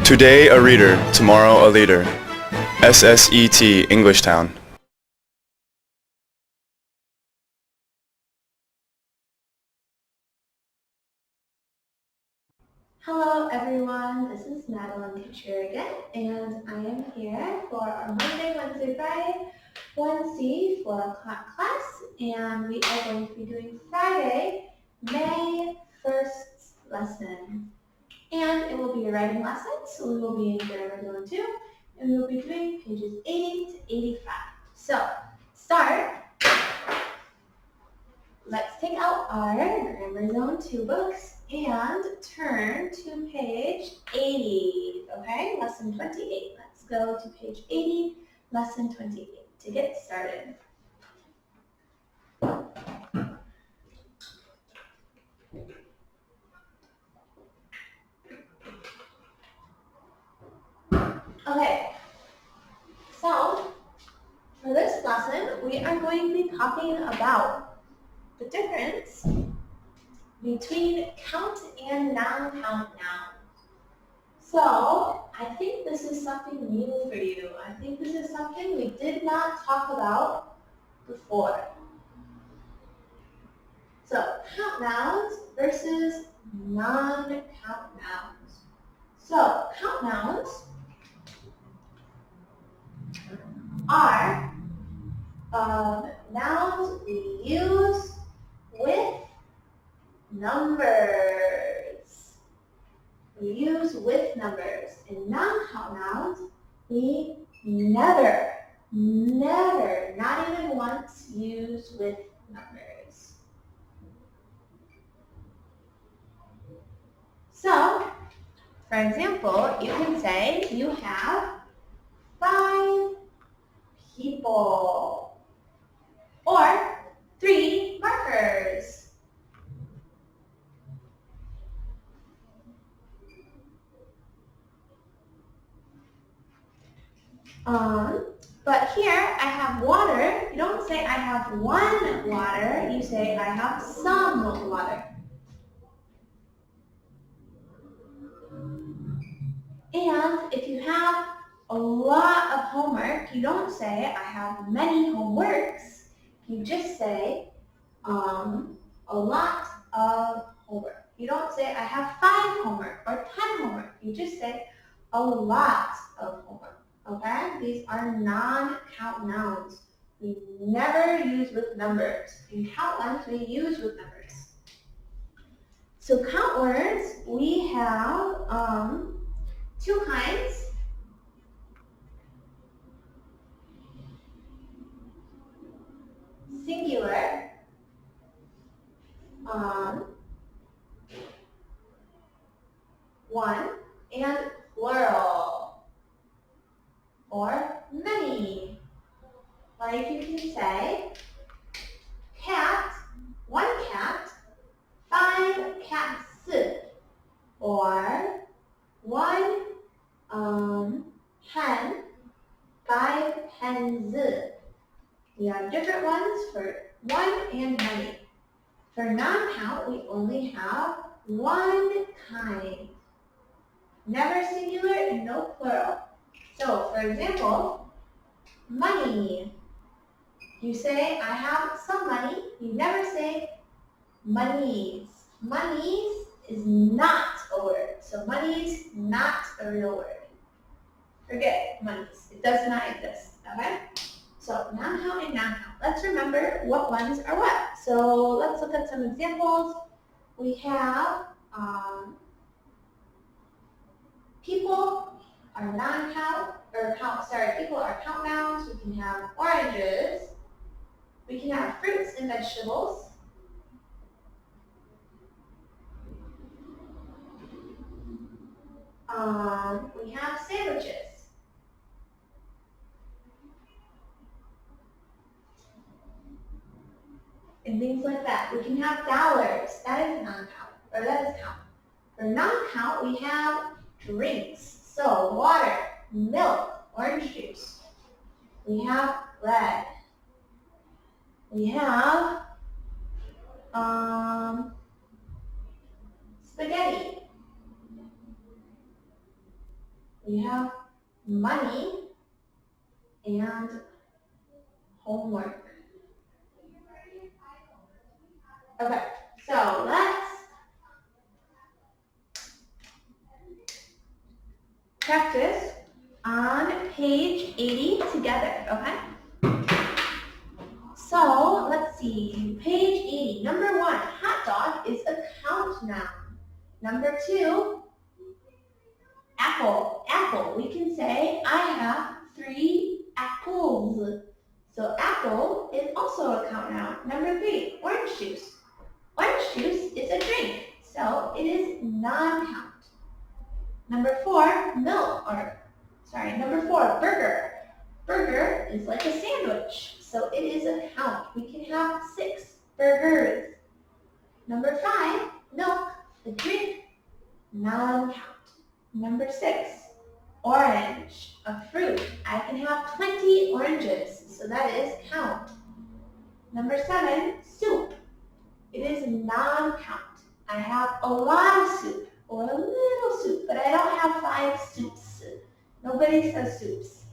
Today a reader, tomorrow a leader. SSET Englishtown. Hello everyone, this is Madeline teacher again, and I am here for our Monday, Wednesday, Friday 1C 4 o'clock class, and we are going to be doing Friday, May 1st lesson. And it will be a writing lesson, so we will be in grammar Zone-2, and we will be doing pages 80 to 85. So, start. Let's take out our Grammar Zone-2 books and turn to page 80, okay? Lesson 28. Let's go to page 80, lesson 28 to get started. Okay, so for this lesson, we are going to be talking about the difference between count and non-count nouns. So I think this is something new for you. I think this is something we did not talk about before. So count nouns versus non-count nouns. So count nouns are nouns we use with numbers. We use with numbers. In non-count nouns, we never, not even once use with numbers. So, for example, you can say you have 5 people or 3 markers. But here I have water. You don't say I have 1 water. You say I have some water. And if you have a lot of homework, you don't say I have many homeworks. You just say a lot of homework. You don't say I have 5 homework or 10 homework. You just say a lot of homework. Okay? These are non-count nouns. We never use with numbers. In count ones, we use with numbers. So count words, we have 2 kinds. Singular, one, and plural, or many. Like you can say, cat, 1 cat, 5 cats, or 1 hen, 5 hens. We have different ones for 1 and many. For non-count, we only have 1 kind. Never singular and no plural. So, for example, money. You say, I have some money. You never say monies. Monies is not a word. So, money's not a real word. Forget monies. It does not exist. Okay? So, non-count and non-count. Let's remember what ones are what. So, let's look at some examples. We have people are non-count, people are count nouns. We can have oranges. We can have fruits and vegetables. We have sandwiches. And things like that. We can have dollars. That is non-count, or that is count. For non-count, we have drinks. So water, milk, orange juice. We have bread. We have spaghetti. 。We have money and homework. Okay, so let's practice on page 80 together, okay? So let's see, page 80, number 1, hot dog is a count noun. Number 2, apple. Apple, we can say, I have 3 apples. So apple is also a count noun. Number 3, orange juice. Orange juice is a drink, so it is non-count. Number 4, burger. Burger is like a sandwich, so it is a count. We can have 6 burgers. Number 5, milk, a drink, non-count. Number 6, orange, a fruit. I can have 20 oranges, so that is count. Number 7, soup. It is non-count. I have a lot of soup or a little soup, but I don't have 5 soups. Nobody says soups.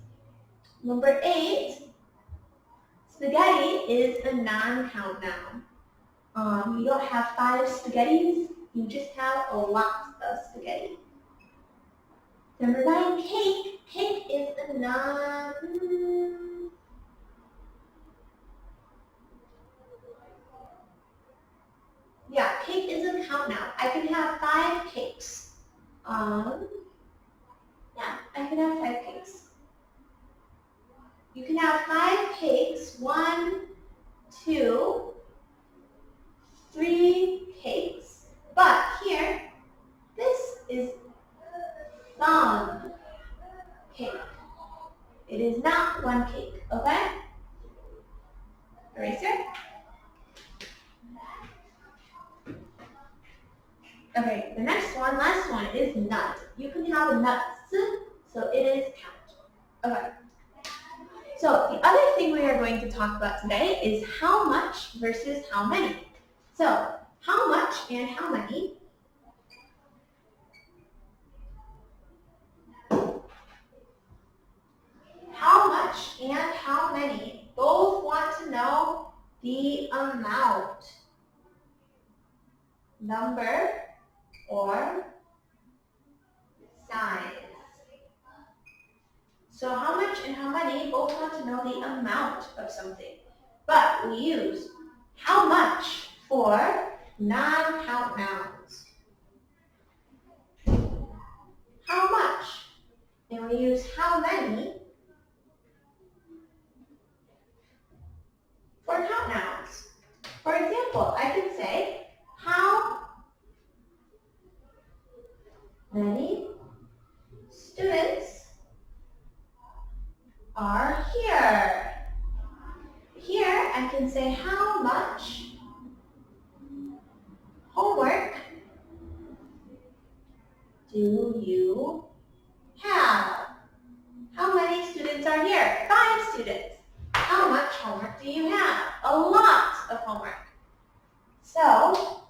Number 8, spaghetti is a non-count noun. You don't have 5 spaghettis, you just have a lot of spaghetti. Number 9, cake. Cake is a cake is a count noun. I can have 5 cakes. I can have 5 cakes. You can have 5 cakes, 1, 2, 3 cakes. But here, this is some cake. It is not 1 cake, okay? Eraser? Okay, the next one, last one, is nut. You can have nuts, so it is count. Okay. So the other thing we are going to talk about today is how much versus how many. So how much and how many. How much and how many both want to know the amount, number, or size. So how much and how many both want to know the amount of something. But we use how much for non-count nouns. How much? And we use how many for count nouns. For example, I can say, how many students are here? Here I can say how much homework do you have? How many students are here? 5 students. How much homework do you have? A lot of homework. So,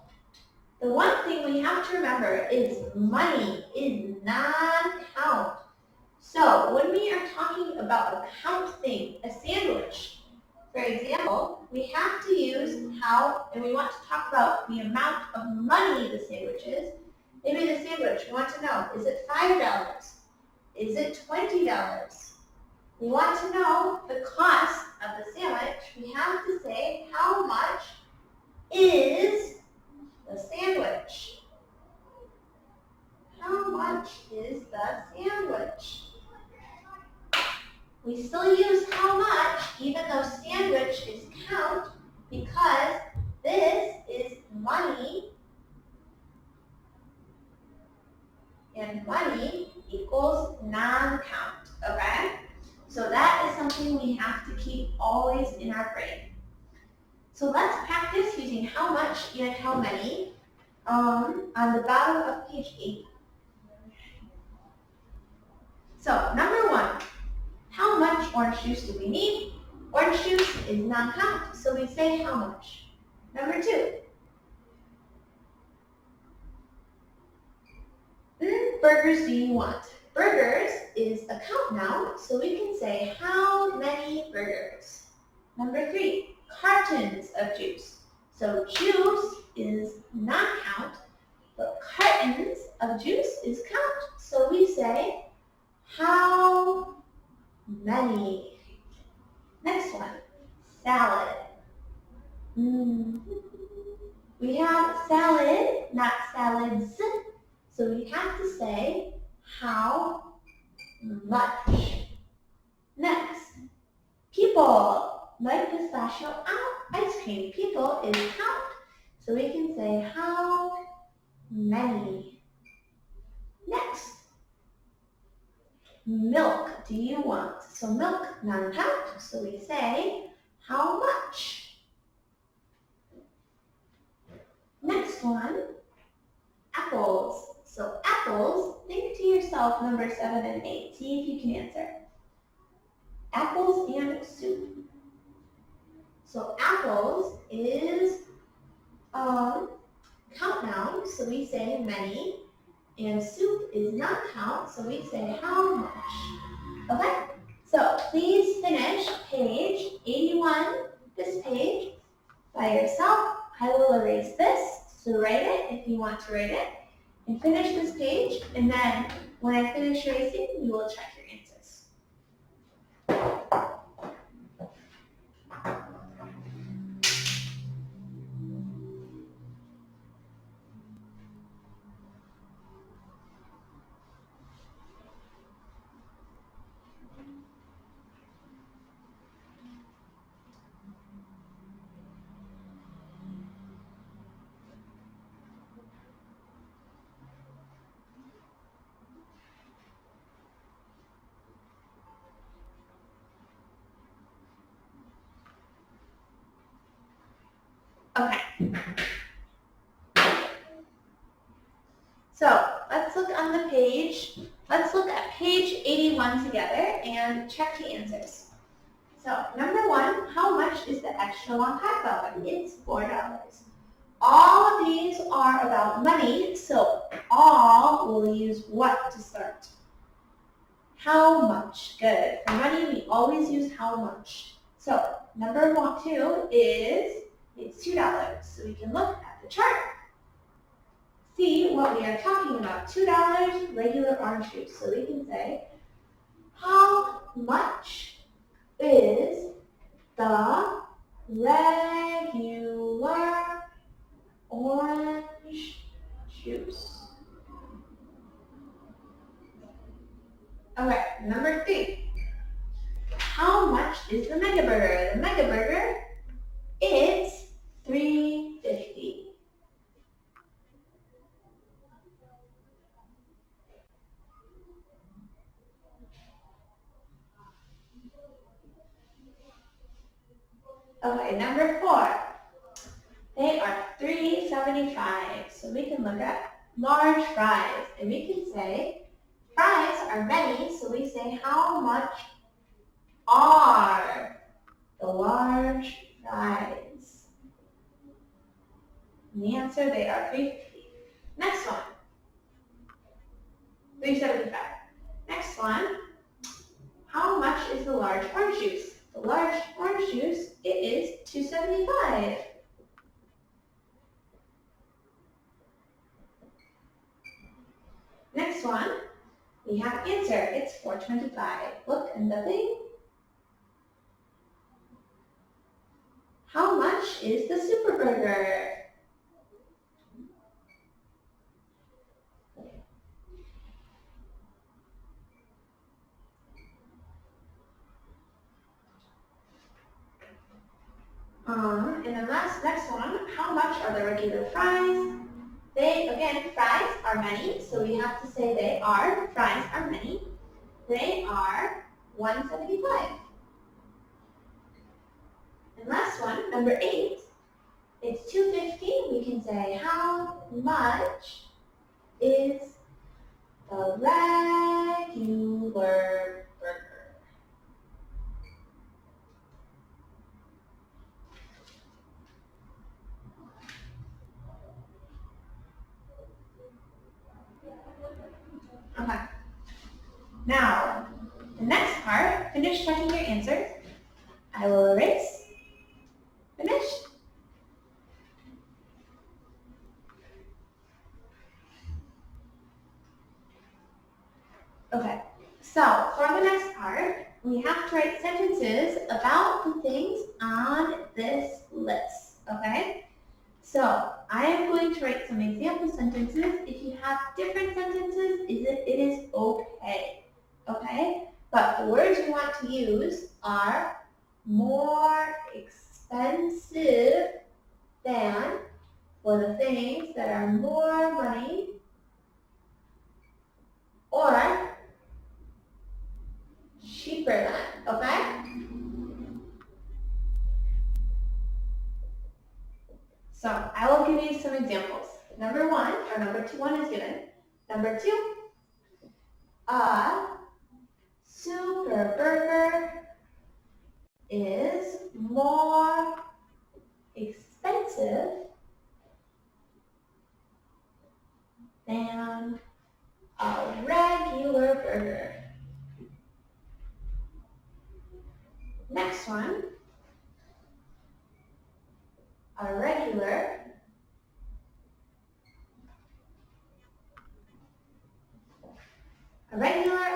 the one thing we have to remember is money is non-count. So, when we are talking about a count thing, a sandwich, for example, we have to use how, and we want to talk about the amount of money the sandwich is. Maybe the sandwich, we want to know, is it $5? Is it $20? We want to know the cost of the sandwich. We have to say, how much is the sandwich? How much is the sandwich? We still use how much, even though sandwich is count, because this is money, and money equals non-count, okay? So that is something we have to keep always in our brain. So let's practice using how much and how many on the bottom of page 8. So number 1, how much orange juice do we need? Orange juice is non-count, so we say how much. Number 2, burgers do you want? Burgers is a count noun, so we can say how many burgers. Number 3, cartons of juice. So juice is non-count, but cartons of juice is count. So we say how many. Next one, salad. We have salad, not salads. So we have to say how much. Next, people. Like pistachio ice cream. People is count. So we can say how many. Next, milk do you want? So milk, non-count. So we say how much. Next one, apples. So apples, think to yourself number 7 and 8. See if you can answer. Apples and soup. So apples is count noun, so we say many. And soup is not count, so we say how much. Okay? So please finish page 81, this page, by yourself. I will erase this, so write it if you want to write it. And finish this page, and then when I finish erasing, you will check your answers. Okay. So let's look on the page. Let's look at page 81 together and check the answers. So number 1, how much is the extra long hot dog? It's $4. All of these are about money, so all will use what to start? How much. Good. For money, we always use how much. So number 2 is it's $2. So we can look at the chart. See what we are talking about. $2 regular orange juice. So we can say, how much is the regular orange juice? Okay, number 3. How much is the mega burger? The mega burger, it's $3.50. Okay, number 4. They are $3.75. So we can look at large fries. And we can say, fries are many, so we say how much are the large fries? And the answer, they are $3.50. Next one, $3.75. Next one, how much is the large orange juice? The large orange juice, it is $2.75. Next one, we have answer. It's $4.25. Look in the thing. How much is the super burger? And the next one, how much are the regular fries? Again, fries are many, so we have to say fries are many. They are $1.75. And last one, number 8, it's $2.50. We can say how much is the regular burger? Okay. Now, the next part, finish checking your answers. I will erase. Finished. Okay, so for the next part, we have to write sentences about the things on this list, okay? So I am going to write some example sentences. If you have different sentences, it is okay, okay? But the words we want to use are more expensive than, for the things that are more money, or cheaper than, okay? So I will give you some examples. Number 1 is given. Number 2, a super burger is more expensive than a regular burger. Next one, a regular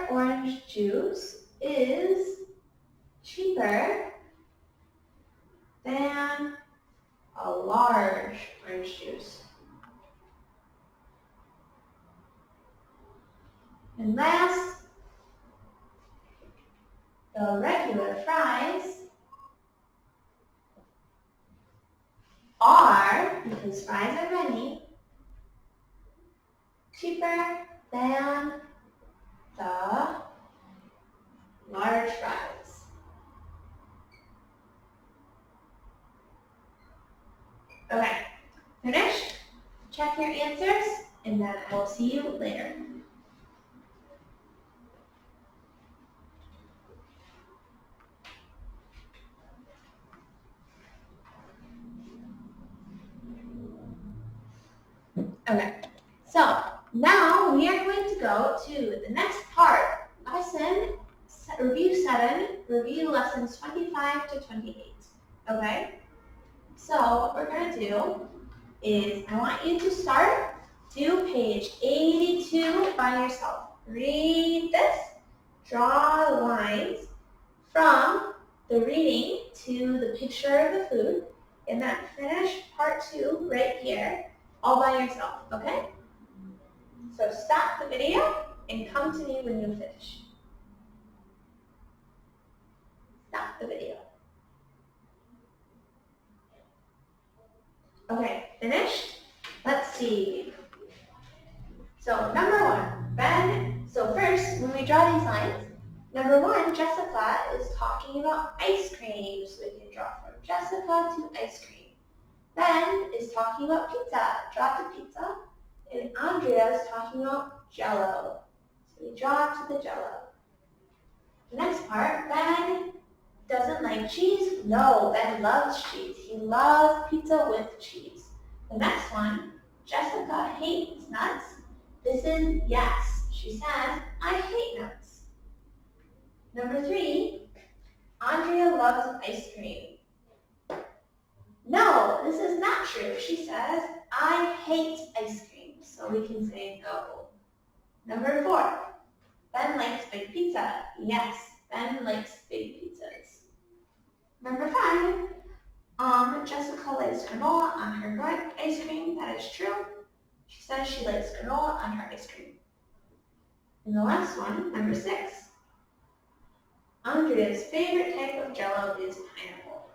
orange juice is cheaper than a large orange juice. And last, the regular fries are, because fries are many, cheaper than the large fries. Okay, finished? Check your answers, and then I will see you later. Okay, so now we are going to go to the next part, review 7, review lessons 25 to 28, okay? So what we're going to do is I want you to start to page 82 by yourself. Read this, draw lines from the reading to the picture of the food, and then finish part 2 right here, all by yourself, okay? So stop the video and come to me when you finish. Stop the video. Okay, finished? Let's see. So number 1, so first, when we draw these lines, number 1, Jessica is talking about ice cream. So we can draw from Jessica to ice cream. Ben is talking about pizza. Draw to pizza. And Andrea is talking about Jell-O. So we draw to the Jell-O. The next part, Ben doesn't like cheese. No, Ben loves cheese. He loves pizza with cheese. The next one, Jessica hates nuts. This is yes. She says, I hate nuts. Number 3, Andrea loves ice cream. No, this is not true. She says, I hate ice cream. So we can say no. Number 4, Ben likes big pizza. Yes, Ben likes big pizzas. Number 5, Jessica likes granola on her ice cream. That is true. She says she likes granola on her ice cream. And the last one, number 6, Andrea's favorite type of Jell-O is pineapple.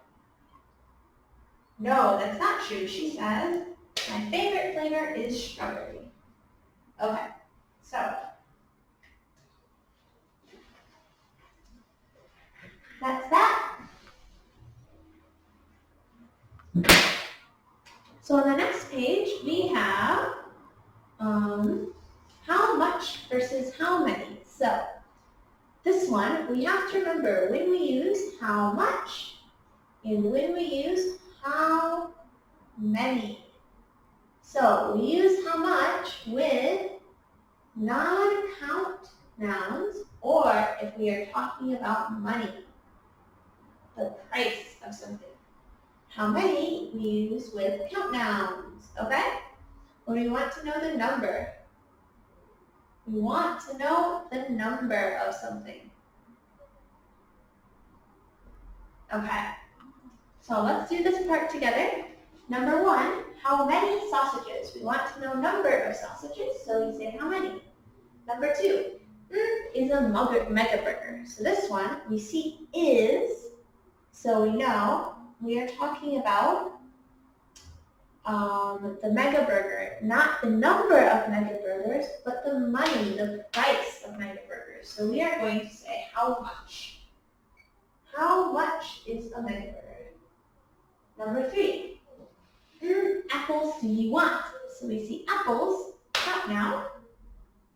No, that's not true. She says, my favorite flavor is strawberry. Okay, so that's that. So on the next page, we have how much versus how many. So this one, we have to remember when we use how much and when we use how many. So we use how much with non-count nouns or if we are talking about money, the price of something. How many we use with count nouns, okay? Or we want to know the number. We want to know the number of something. Okay, so let's do this part together. Number one, how many sausages? We want to know number of sausages, so we say how many. Number two, is a mega burger. So this one, we see is, so we know we are talking about the mega burger, not the number of mega burgers, but the money, the price of mega burgers. So we are going to say how much. How much is a mega burger? Number three, apples do you want? So we see apples, count now,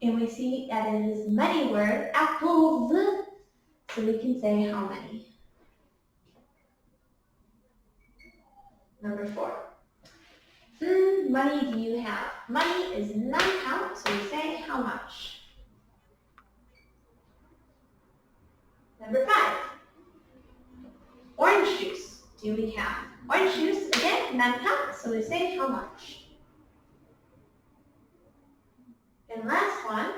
and we see that it is many word, apples, so we can say how many. Number four, money do you have? Money is non-count, so we say how much. Number five, orange juice do we have? Orange juice, again, non-count, so we say how much. And last one,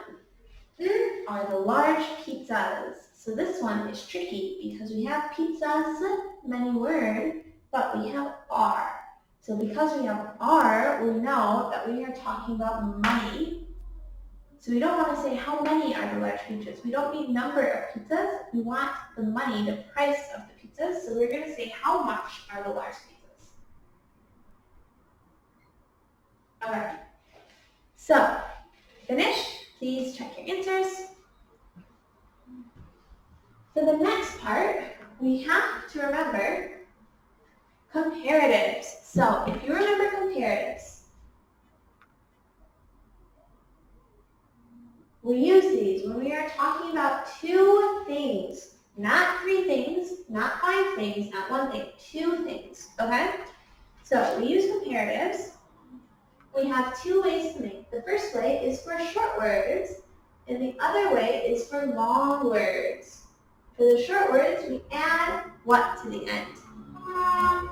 are the large pizzas. So this one is tricky because we have pizzas, many word, but we have are. So because we have are, we know that we are talking about money. So we don't want to say how many are the large pizzas. We don't need number of pizzas. We want the money, the price of the pizzas. So we're going to say how much are the large pizzas. Alright. So, finished? Please check your answers. For the next part, we have to remember comparatives. So if you remember comparatives, we use these when we are talking about two things, not three things, not five things, not one thing, two things, okay? So we use comparatives. We have two ways to make. The first way is for short words, and the other way is for long words. For the short words, we add what to the end?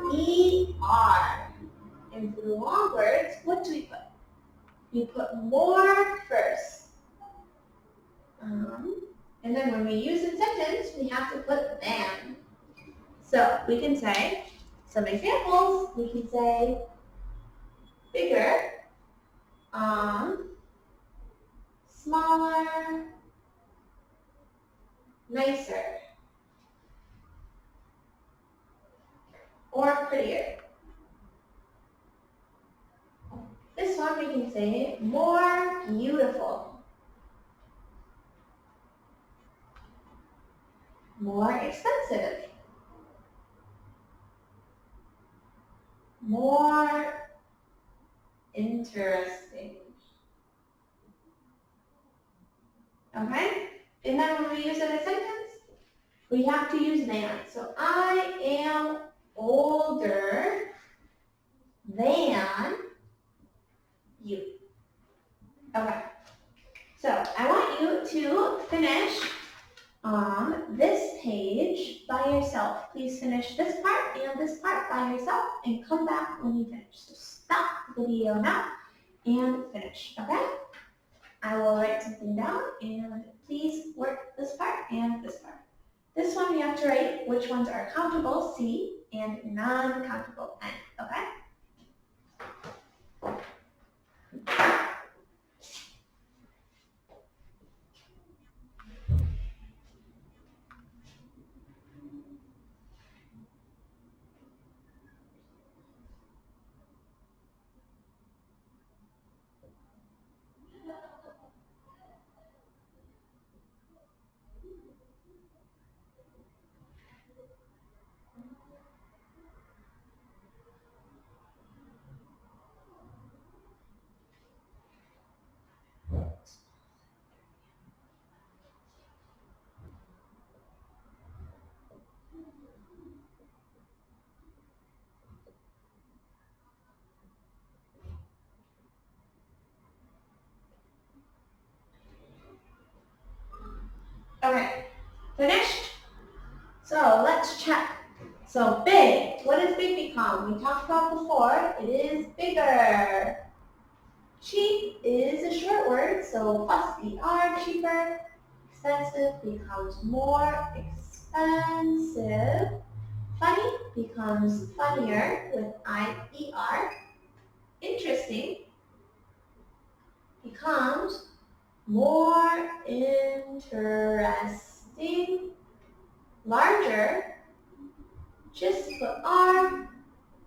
ER. And for the long words, what do we put? We put more first. And then when we use a sentence, we have to put than. So we can say, some examples, we can say bigger, smaller, nicer, or prettier. This one we can say more beautiful, more expensive, more interesting. Okay? And then when we use it in a sentence, we have to use than. So I am older than you. Okay. So I want you to finish this page by yourself. Please finish this part and this part by yourself and come back when you finish. So stop the video now and finish, okay? I will write something down and please work this part and this part. This one you have to write which ones are countable, C, and non-countable, N, okay? So let's check. So big, what does big become? We talked about before, it is bigger. Cheap is a short word, so plus ER, cheaper. Expensive becomes more expensive. Funny becomes funnier with IER. Interesting becomes more interesting. Larger, just put R.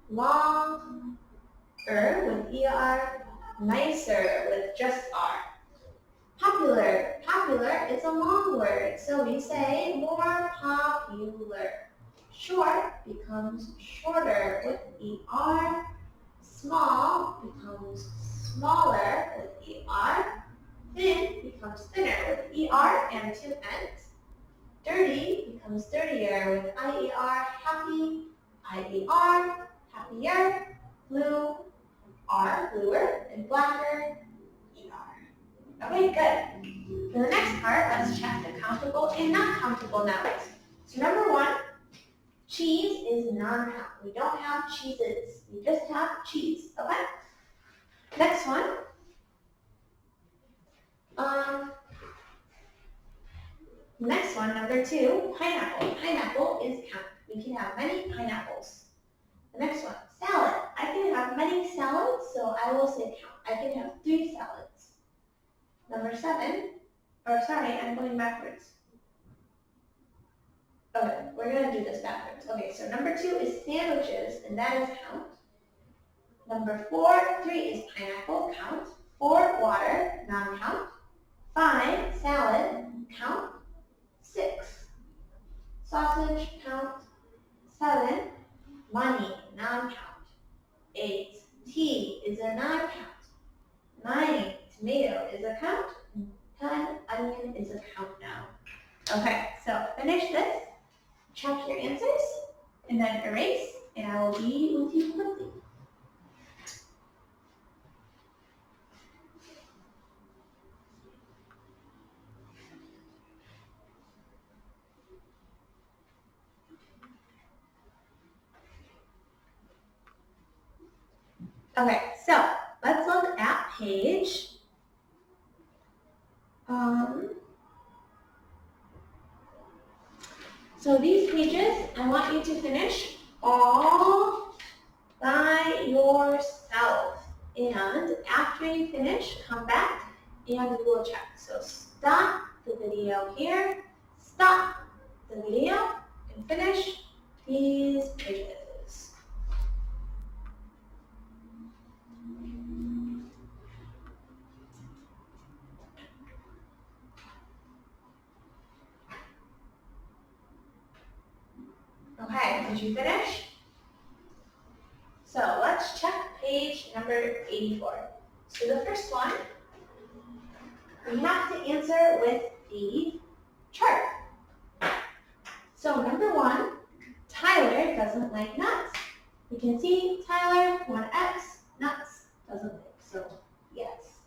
Longer with ER. Nicer with just R. Popular. Popular is a long word, so we say more popular. Short becomes shorter with ER. Small becomes smaller with ER. Thin becomes thinner with ER and two N's. Dirty becomes dirtier with IER. Happy, IER. Happier. Blue, R, bluer, and blacker, ER. Okay, good. For the next part, let's check the countable and not countable nouns. So number one, cheese is non-count. We don't have cheeses. We just have cheese, okay? Next one. Next one, number two, pineapple. Pineapple is count. We can have many pineapples. The next one, salad. I can have many salads, so I will say count. I can have 3 salads. Number 7, I'm going backwards. Okay, we're going to do this backwards. Okay, so number 2 is sandwiches, and that is count. Number 3 is pineapple, count. 4, water, non-count. 5, salad, count. 6, sausage, count. 7, money, non-count. 8, tea is a non-count. 9, tomato is a count. 10, onion is a count now. Okay, so finish this, check your answers, and then erase, and I will be with you quickly. Okay, so let's look at page so these pages, I want you to finish all by yourself. And after you finish, come back and we will check. So stop the video here, stop the video, and finish these pages. Okay, did you finish? So let's check page number 84. So the first one, we have to answer with the chart. So number 1, Tyler doesn't like nuts. We can see Tyler, 1X, nuts, doesn't like, so yes.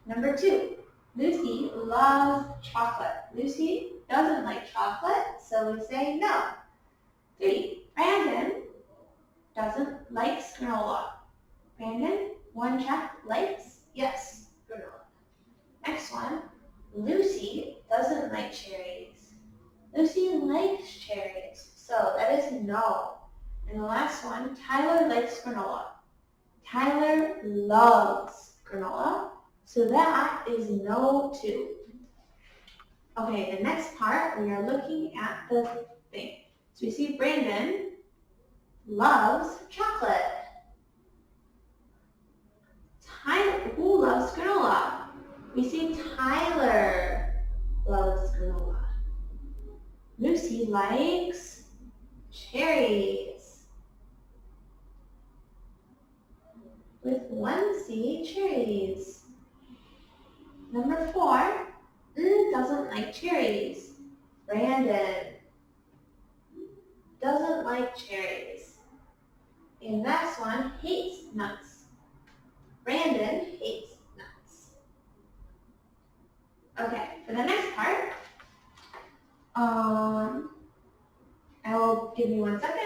Number 2, Lucy loves chocolate. Lucy doesn't like chocolate, so we say no. 3, Brandon doesn't like granola. Brandon, 1 check, likes, yes, granola. Next one, Lucy doesn't like cherries. Lucy likes cherries, so that is no. And the last one, Tyler likes granola. Tyler loves granola, so that is no too. Okay, the next part, we are looking at the thing. So we see Brandon loves chocolate. Tyler, who loves granola? We see Tyler loves granola. Lucy likes cherries. With 1 C, cherries. Number 4, doesn't like cherries. Brandon doesn't like cherries. And last one, hates nuts. Brandon hates nuts. Okay, for the next part, So give me 1 second.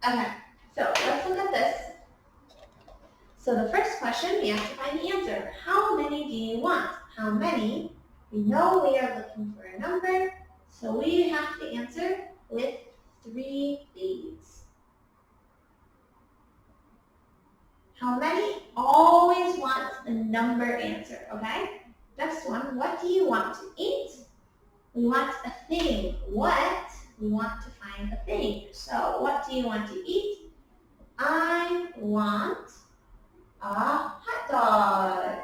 Okay, so let's look at this. So the first question, we have to find the answer. How many do you want? How many? We know we are looking for a number, so we have to answer with 3 please. How many? Always wants the number answer, okay? Next one, what do you want to eat? We want a thing. What? We want to find a thing. So what do you want to eat? I want a hot dog.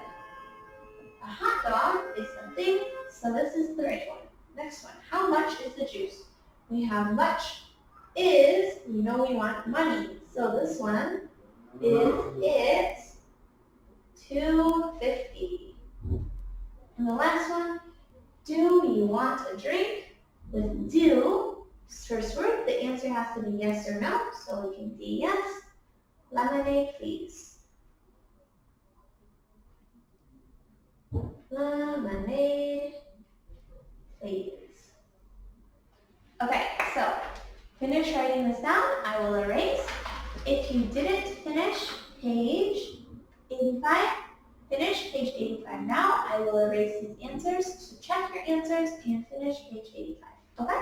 A hot dog is a thing, so this is the right one. Next one, how much is the juice? We have much is, we know we want money. So this one is it $2.50. And the last one, do you want a drink? With do, first word, the answer has to be yes or no, so we can say yes. Lemonade, please. Lemonade, please. Okay, so finish writing this down. I will erase. If you didn't finish page 85, finish page 85 now. I will erase these answers, so check your answers and finish page 85, okay?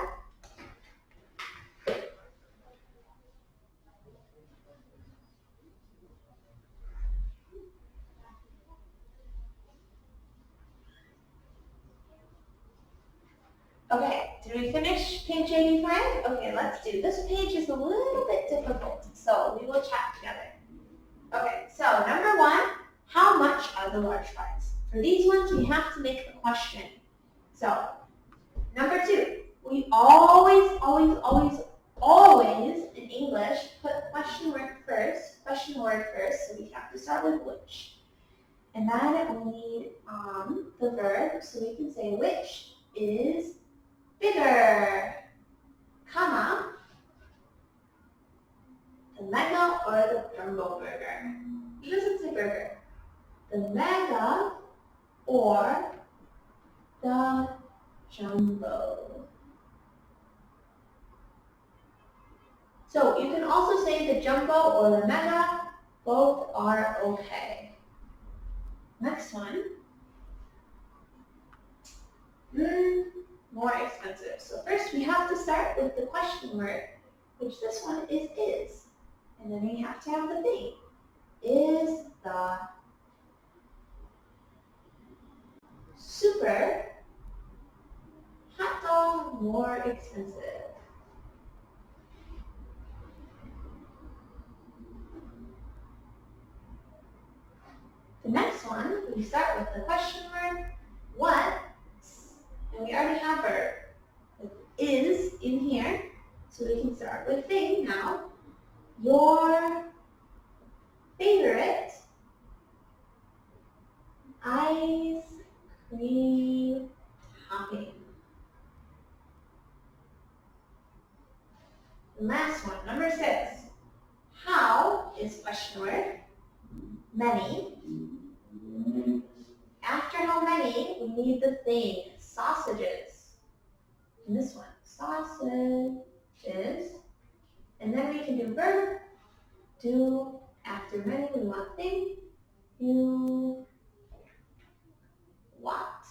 Okay, did we finish page 85? Okay, let's do, this page is a little bit difficult, so we will chat together. Okay, so number 1, how much are the large fries? For these ones, we have to make the question. So, number 2, we always in English put question word first, so we have to start with which. And then we need the verb, so we can say which is bigger, comma, the mega or the jumbo burger. It doesn't say burger. The mega or the jumbo. So you can also say the jumbo or the mega, both are okay. Next one. More expensive. So first we have to start with the question word, which this one is. And then we have to have the thing. Is the super hot dog more expensive? The next one, we start with the question word, what? And we already have verb. Is in here, so we can start with thing now. Your favorite ice cream topping. The last one, number 6. How is question word. Many. After how many, we need the thing. Sausages. And this one, sausages. And then we can do verb. Do. After many, we want thing. You want.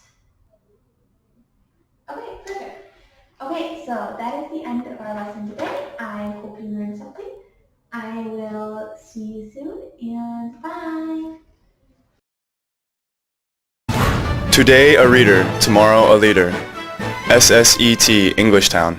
Okay, perfect. Okay, so that is the end of our lesson today. I hope you learned something. I will see you soon, and bye. Today a reader, tomorrow a leader. SSET Englishtown.